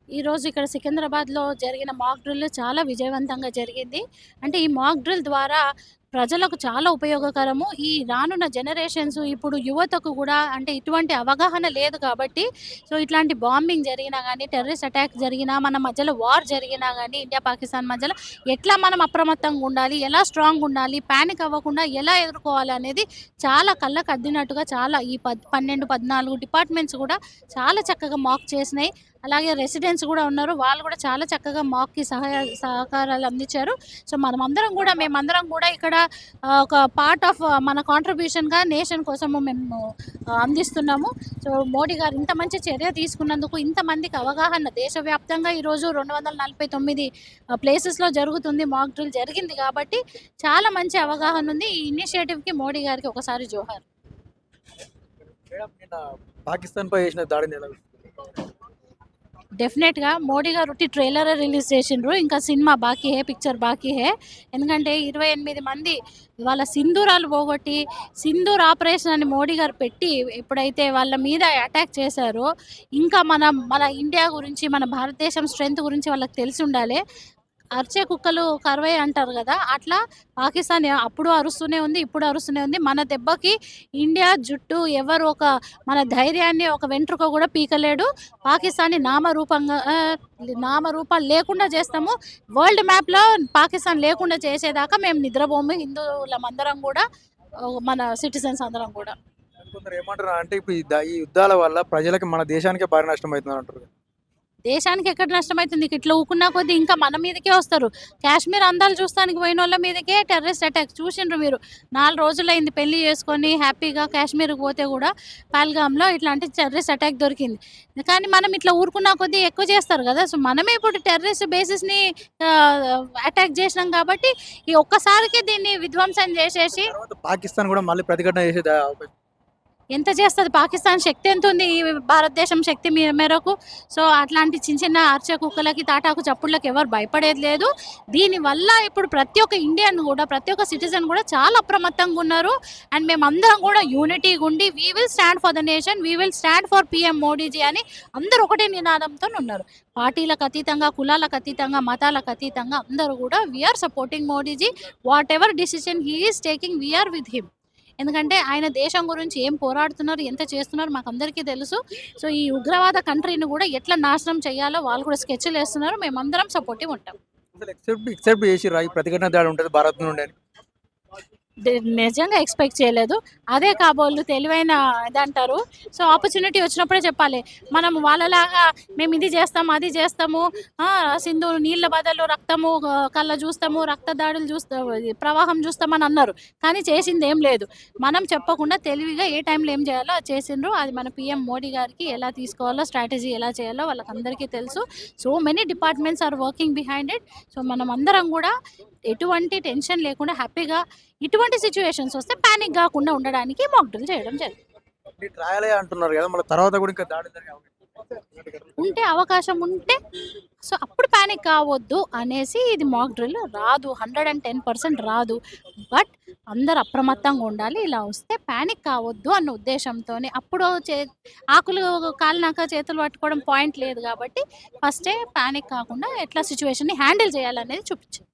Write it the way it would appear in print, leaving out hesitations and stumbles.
ఈరోజు ఇక్కడ సికింద్రాబాద్‌లో జరిగిన మాక్ డ్రిల్ చాలా విజయవంతంగా జరిగింది. అంటే ఈ మాక్ డ్రిల్ ద్వారా ప్రజలకు చాలా ఉపయోగకరము. ఈ రానున్న జనరేషన్స్ ఇప్పుడు యువతకు గూడా అంటే ఇటువంటి అవగాహన లేదు కాబట్టి, సో ఇట్లాంటి బాంబింగ్ జరిగినా గానీ, టెర్రరిస్ట్ అటాక్ జరిగినా, మన మధ్యలో వార్ జరిగినా గానీ, ఇండియా, పాకిస్తాన్ మధ్యలో ఎట్లా మనం అప్రమత్తంగా ఉండాలి, ఎలా స్ట్రాంగ్‌గా ఉండాలి, పానిక్ అవ్వకుండా ఎలా ఎదుర్కోవాలి అనేది చాలా కళ్ళకు అద్దినట్టుగా చాలా ఈ 12, 14 డిపార్ట్‌మెంట్స్ గూడా చాలా చక్కగా మాక్ చేసినాయి. అలాగే రెసిడెంట్స్ గూడా ఉన్నారు. వాళ్ళు గూడా చాలా చక్కగా మాక్‌కి సహకారాలు అందించారు. సో, మేమందరం గూడా ఇక్కడ ఒక పార్ట్ ఆఫ్ మన కాంట్రిబ్యూషన్‌గా నేషన్ కోసము మేము అందిస్తున్నాము. సో, మోడీ గారు ఇంత మంచి చర్య తీసుకున్నందుకు, ఇంతమందికి అవగాహన దేశవ్యాప్తంగా ఈరోజు 249 ప్లేసెస్‌లో జరుగుతుంది. మాక్ డ్రిల్ జరిగింది గాబట్టి చాలా మంచి అవగాహన ఉంది. ఈ ఇనిషియేటివ్‌కి మోడీ గారికి ఒకసారి జోహార్. మేడం నిన్న పాకిస్తాన్‌పై చేసిన దాడిని ఎలా డెఫినెట్‌గా మోడీ గారు ఉట్టి ట్రైలరే రిలీజ్ చేసిండ్రు. ఇంకా సినిమా బాకీ హే, పిక్చర్ బాకీ హే. ఎందుకంటే 28 మంది వాళ్ళ సింధూరాలు పోగొట్టి, సింధూర్ ఆపరేషన్ అని మోడీ గారు పెట్టి ఎప్పుడైతే వాళ్ళ మీద అటాక్ చేశారో, ఇంకా మన ఇండియా గురించి, మన భారతదేశం స్ట్రెంత్ గురించి వాళ్ళకి తెలిసుండాలి. అరిచే కుక్కలు కరవయి అంటారు గదా! అట్లా పాకిస్తాన్ అప్పుడు అరుస్తూనే ఉంది. ఇప్పుడు అరుస్తూనే ఉంది. మన దెబ్బకి ఇండియా జుట్టు మన ధైర్యాన్ని ఒక వెంట్రుక గూడా పీకలేడు. పాకిస్తాన్‌ని నామరూపాలు లేకుండా చేస్తాము. వరల్డ్ మ్యాప్‌లో పాకిస్తాన్ లేకుండా చేసేదాకా మేము నిద్రపోము. హిందువులమందరం గూడా మన సిటిజన్స్ అందరం గూడా. కొందరు ఏమంటారు అంటే ఇప్పుడు ఈ యుద్ధాల వల్ల ప్రజలకి మన దేశానికే భారీ నష్టం అవుతుందని అంటారు. దేశానికి ఎక్కడ నష్టమైతుంది? ఇట్లా ఊకున్నా కొద్దీ ఇంకా మన మీదకే వస్తారు. కాశ్మీర్ అందాలు చూస్తానికి పోయినోళ్ళ మీదకే టెర్రరిస్ట్ అటాక్ చూసిండ్రు మీరు. 4 రోజులయింది పెళ్లి చేసుకొని హ్యాపీగా కాశ్మీర్‌కి పోతే గూడా పహల్గామ్‌లో ఇట్లాంటి టెర్రరిస్ట్ అటాక్ దొరికింది. కానీ మనం ఇట్లా ఊరుకున్న కొద్దీ ఎక్కువ చేస్తారు గదా! సో, మనమే ఇప్పుడు టెర్రరిస్ట్ బేసెస్‌ని అటాక్ చేసినాం కాబట్టి, ఈ ఒక్కసారికే దీన్ని విధ్వంసం చేసేసి తర్వాత పాకిస్తాన్ కూడా మళ్ళీ ప్రతిఘటన చేసే అవకాశం ఎంత చేస్తది పాకిస్తాన్ శక్తి ఎంతుంది ఈ భారతదేశం శక్తి మేరకు. సో, అట్లాంటి చిన్న చిన్న అరిచే కుక్కలకి, తాటాకు చప్పుళ్ళకి ఎవరు భయపడేది లేదు. దీనివల్ల ఇప్పుడు ప్రతి ఒక్క ఇండియన్ గూడా, ప్రతి ఒక్క సిటిజన్ గూడా చాలా అప్రమత్తంగా ఉన్నారు. అండ్ మేమందరం గూడా యూనిటీగుండి we will stand for the nation, we will stand for PM Modiji అని అందరూ ఒకటే నినాదంతోనున్నారు. పార్టీలకు అతీతంగా, కులాలకు అతీతంగా, మతాలకు అతీతంగా అందరూ గూడా we are supporting Modiji. Whatever decision he is taking we are with him. ఎందుకంటే ఆయన దేశం గురించి ఏం పోరాడుతున్నారు, ఎంత చేస్తున్నారు మాకందరికీ తెలుసు. సో, ఈ ఉగ్రవాద కంట్రీని గూడా ఎట్లా నాశనం చేయాలో వాళ్ళు కూడా స్కెచ్‌లేస్తున్నారు. మేమందరం సపోర్టివ్ ఉంటాం. అసలు ఎక్సెప్ట్ చేసిర్రా ఈ ప్రతిఘటన దాడి ఉంటది భారత్ నుండి అని? నిజంగా ఎక్స్‌పెక్ట్ చేయలేదు. అదే కాబోళ్ళు తెలివైన ఇదంటారు. సో, ఆపర్చునిటీ వచ్చినప్పుడే చెప్పాలి. మనం వాళ్ళలాగా మేము ఇది చేస్తాము, అది చేస్తాము, సింధు నీళ్ళ బదులు రక్తము కళ్ళ చూస్తాము, రక్తదాడులు ప్రవాహం చూస్తామని అన్నారు. కానీ చేసిందేం లేదు. మనం చెప్పకుండా తెలివిగా ఏ టైంలో ఏం చేయాలో అది చేసిండ్రు. అది మన పీఎం మోడీ గారికి ఎలా తీసుకోవాలో, స్ట్రాటజీ ఎలా చేయాలో వాళ్ళకందరికీ తెలుసు. So many departments are working behind it. So, మనమందరం గూడా ఎటువంటి టెన్షన్ లేకుండా హ్యాపీగా ఇటువంటి సిట్యుయేషన్స్ వస్తే పానిక్ గాకుండా ఉండడానికి మాక్ డ్రిల్ చేయడం జరిగింది. ఈ ట్రయలే అంటున్నారు కదా! మళ్ళీ తర్వాత కూడా ఇంకా దాడి జరిగే అవకాశం ఉంటే సో, అప్పుడు పానిక్ కావద్దు అనేసి ఇది మాక్ డ్రిల్. రాదు 110% రాదు. బట్ అందరూ అప్రమత్తంగా ఉండాలి. ఇలా వస్తే పానిక్ కావద్దు అన్న ఉద్దేశంతోనే అప్పుడు ఆకులు కాలినాక చేతులు పట్టుకోవడం పాయింట్ లేదు గాబట్టి ఫస్టే పానిక్ కాకుండా ఎట్లా సిట్యుయేషన్‌ని హ్యాండిల్ చేయాలనేది చూపించారు.